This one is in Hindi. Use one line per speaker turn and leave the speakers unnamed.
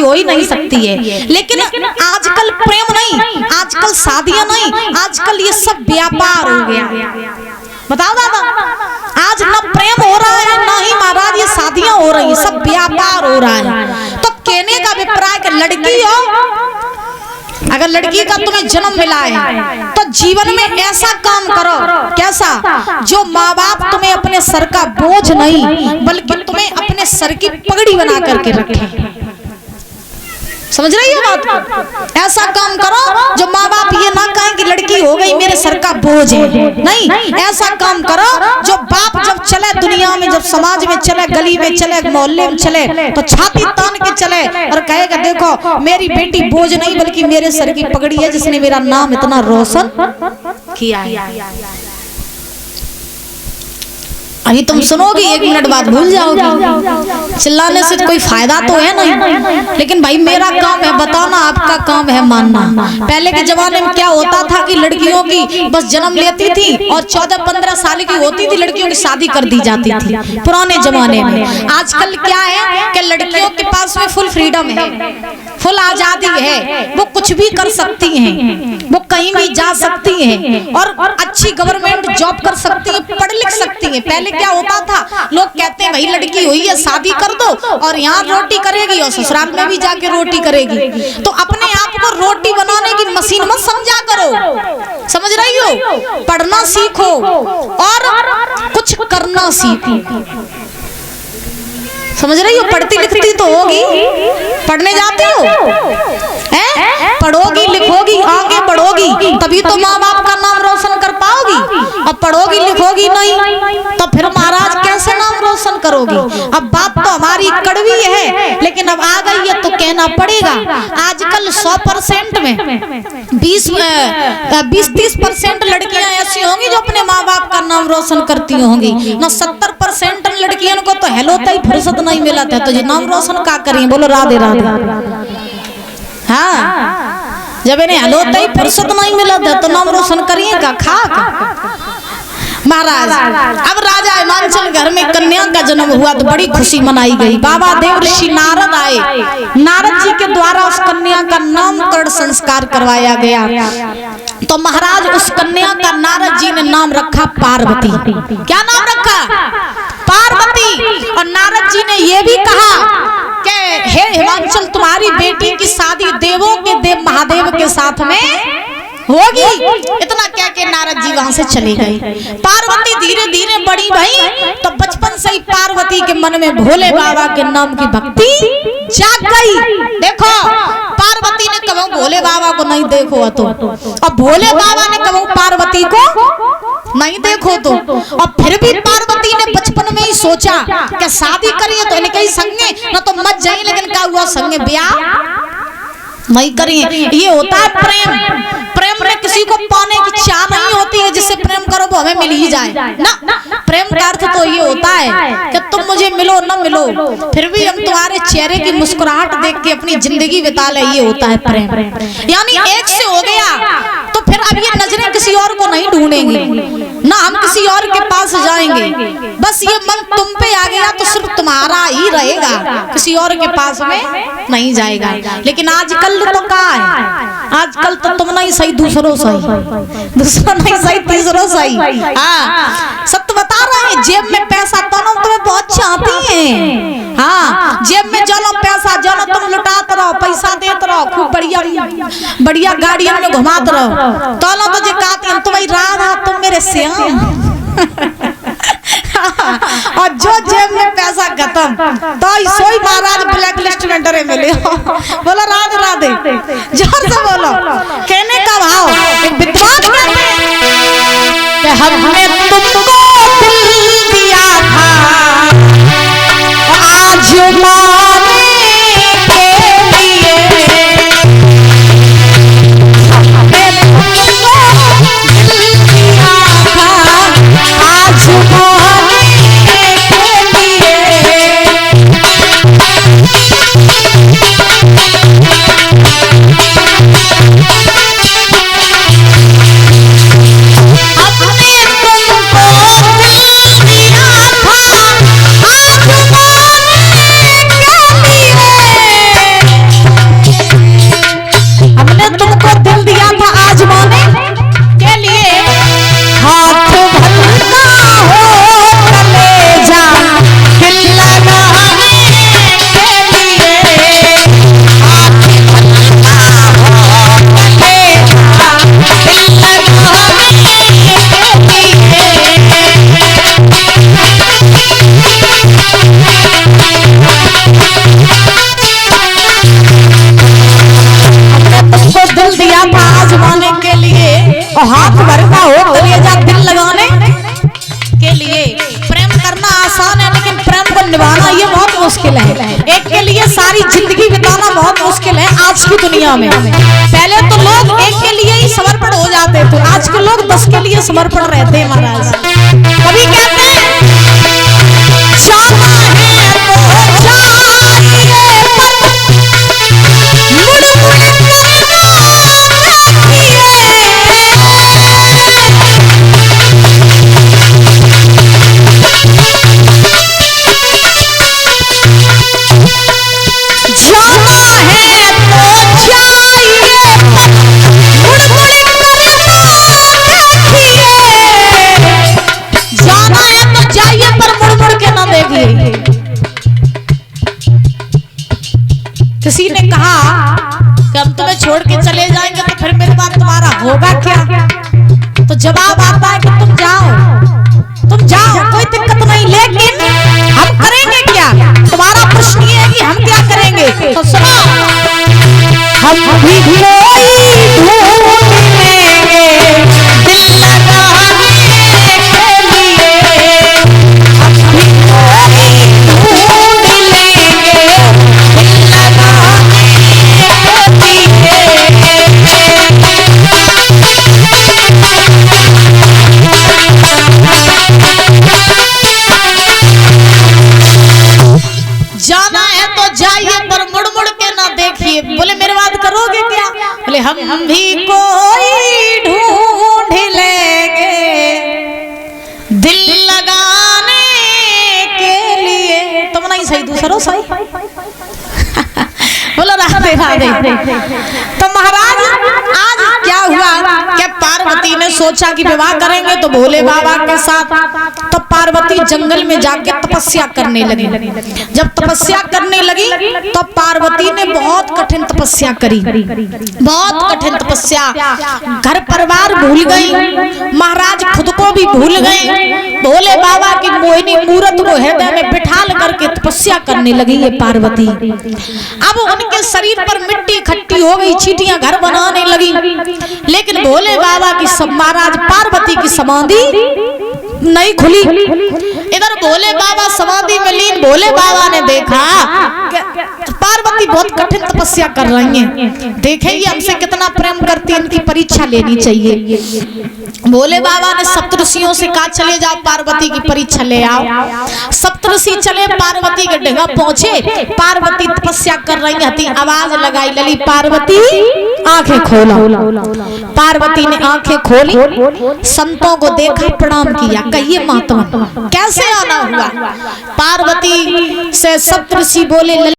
हो ही नहीं सकती है। लेकिन आजकल प्रेम नहीं, आजकल शादियां नहीं, आजकल ये सब व्यापार हो गया। बताओ दादा, आज ना प्रेम हो रहा है ना ही महाराज ये शादियां हो रही है, सब व्यापार हो रहा है। तो कहने का अभिप्राय कि लड़की हो, अगर लड़की का तुम्हें जन्म मिला है तो जीवन में ऐसा काम करो, कैसा, जो माँ बाप तुम्हें अपने सर का बोझ नहीं बल्कि तुम्हें अपने सर की पगड़ी बना करके रखे। समझ रही है बात? ऐसा काम करो जो माँ बाप ये ना कहें कि लड़की हो गई मेरे सर का बोझ है, नहीं, ऐसा काम करो जो बाप जब चले दुनिया में, जब समाज में चले, गली में चले, मोहल्ले में चले तो छाती तान के चले और कहेगा देखो मेरी बेटी बोझ नहीं बल्कि मेरे सर की पगड़ी है, जिसने मेरा नाम इतना रोशन किया है। अभी तुम सुनोगी, 1 मिनट बाद भूल जाओगी। चिल्लाने से कोई फायदा तो है नहीं। लेकिन भाई मेरा काम है बताना, आपका काम है मानना। पहले के जमाने में क्या होता था कि लड़कियों की बस जन्म लेती थी और 14-15 साल की होती थी लड़कियों की शादी कर दी जाती थी पुराने जमाने में। आजकल क्या है कि लड़कियों के पास में फुल फ्रीडम है, फुल आजादी है, वो कुछ भी कर सकती हैं, वो कहीं भी जा सकती हैं और अच्छी गवर्नमेंट जॉब कर सकती है, पढ़ लिख सकती है। पहले क्या होता था, लोग कहते हैं भाई लड़की हुई है शादी कर दो और यहाँ रोटी करेगी और ससुराल में भी जाके रोटी करेगी। तो अपने आप को रोटी बनाने की मशीन मत समझा करो, समझ रही हो? पढ़ना सीखो और कुछ करना सीखो। समझ रही हो? पढ़ती लिखती तो होगी, पढ़ने जाती हो, पढ़ोगी लिखोगी आगे बढ़ोगी तभी तो माँ बाप का नाम रोशन कर पाओगी। अब पढ़ोगी लिखोगी नहीं तो फिर महाराज कैसे नाम रोशन करोगी? अब बात तो हमारी कड़वी है लेकिन अब आ गई है तो कहना पड़ेगा। आजकल 100% में 20-30% लड़कियां ऐसी होंगी जो अपने माँ बाप का नाम रोशन करती होंगी ना। 70% लड़कियों को तो हेलो तई फुर्सत नहीं मिला था तो ये नाम रोशन का करें? बोलो राधे राधे। हाँ, जब इन्हें हेलो तई फुर्सत नहीं मिला था तो नाम रोशन करिए का खाक महाराज। अब राजा हिमांचल घर में कन्या का जन्म हुआ तो बड़ी खुशी मनाई गई। बाबा देवर्षि नारद आए, नारद जी के द्वारा उस कन्या का नामकरण संस्कार करवाया गया। तो महाराज उस कन्या का नारद जी ने नाम रखा पार्वती। क्या नाम रखा? पार्वती। और नारद जी ने यह भी कहा कि हे हिमांचल तुम्हारी बेटी की शादी देवों के देव महादेव के साथ में होगी। इतना क्या के नारद जी वहां से चले गए। पार्वती धीरे धीरे बड़ी भई तो बचपन से ही पार्वती के मन में भोले बाबा के नाम की भक्ति जाग गई। देखो पार्वती ने कभी भोले बाबा को नहीं देखो तो, और भोले बाबा ने कभी पार्वती को नहीं देखो तो, और फिर भी पार्वती ने बचपन में ही सोचा कि शादी करिए तो इनके ही संगे न तो मत जाइए, लेकिन क्या हुआ संगे ब्याह नहीं करिए। ये होता है प्रेम। प्रेम में किसी को पाने की चाह नहीं होती है, जिससे प्रेम करो वो हमें मिल ही जाए ना। प्रेम का अर्थ तो ये होता है कि तुम मुझे मिलो न मिलो फिर भी हम तुम्हारे चेहरे की मुस्कुराहट देख के अपनी जिंदगी बिता ले। ये होता है प्रेम। यानी एक से हो गया तो फिर अब ये नजरें किसी और को नहीं ढूंढेंगी ना, हम किसी और के पास जाएंगे। बस ये मन तुम पे आ गया तो सिर्फ तुम्हारा ही रहेगा, किसी और के पास में नहीं जाएगा। लेकिन आजकल तो क्या है, आजकल तो तुम नहीं सही दूसरों सही, दूसरा नहीं सही तीसरों सही। हाँ सत्य बता रहे हैं। जेब में पैसा तो ना तुम्हें बहुत चाहती हैं। हाँ जेब में जानो पैसा, जानो तुम लुटाते रहो, पैसा देते रहो, खूब बढ़िया बढ़िया गाड़ियों में घुमाते रहो, तो ना तुझे कहती हैं तुम्हारी राधा तुम मेरे श्याम। और जो जेब में पैसा खत्म तो सोई महाराज ब्लैक लिस्ट में डरे मिले। बोलो राधे राधे, जोर से बोलो। कहने का भाव एक विद्वान कहते हैं कि हमने तुमको दिल दिया था आज माने के लिए, हमने तुमको दिल दिया था आज माने अपने और हाथ भरना हो कलेजा दिल लगाने के लिए। प्रेम करना आसान है लेकिन प्रेम को निभाना ये बहुत मुश्किल है। एक के लिए सारी जिंदगी बिताना बहुत मुश्किल है आज की दुनिया में। पहले तो लोग एक के लिए ही समर्पण हो जाते थे, आज के लोग 10 के लिए समर्पण रहते हैं महाराज। कभी कहते हैं किसी ने कहा कि हम तुम्हें छोड़ के चले जाएंगे तो फिर मेरे बाद तुम्हारा होगा क्या? तो जवाब आता है कि तुम जाओ कोई दिक्कत नहीं, लेकिन हम करेंगे क्या? तुम्हारा प्रश्न ये है कि हम क्या करेंगे? तो सुनो, हम भी बोले मेरे बात करोगे क्या? बोले हम भी कोई ढूंढ लेंगे दिल लगाने के लिए। तुम नहीं सही, दूसरों सही बोलो राधे राधे। तो महाराज आज क्या हुआ कि पार्वती ने सोचा कि विवाह करेंगे तो भोले बाबा के साथ। तो पार्वती जंगल में जाके तपस्या करने लगी। जब तपस्या करने लगी तो पार्वती ने बहुत कठिन तपस्या करी, बहुत कठिन तपस्या। घर परिवार भूल गई, महाराज खुद को भी भूल गए। भोले बाबा की मोहिनी मूर्त को हृदय में बिठाल करके तपस्या करने लगी ये पार्वती। अब उनके शरीर पर मिट्टी इकट्ठी हो गई, चींटियां घर बनाने लगी, लेकिन भोले बाबा की महाराज पार्वती की समाधि नहीं खुली। इधर भोले बाबा समाधि में लीन। भोले बाबा ने देखा पार्वती बहुत कठिन तपस्या कर रही हैं, देखेंगे हमसे कितना प्रेम करती है, इनकी परीक्षा लेनी चाहिए। भोले बाबा ने सप्तऋषियों से कहा चले जाओ पार्वती की परीक्षा ले आओ। सप्तऋषि चले, पार्वती के डगा पहुंचे। पार्वती तपस्या कर रही थी, आवाज लगाई लली पार्वती आंखें खोलो। पार्वती ने आंखें खोली, संतों को देखा, प्रणाम किया। कहिए महात्मा कैसे आना हुआ? पार्वती से सप्तऋषि बोले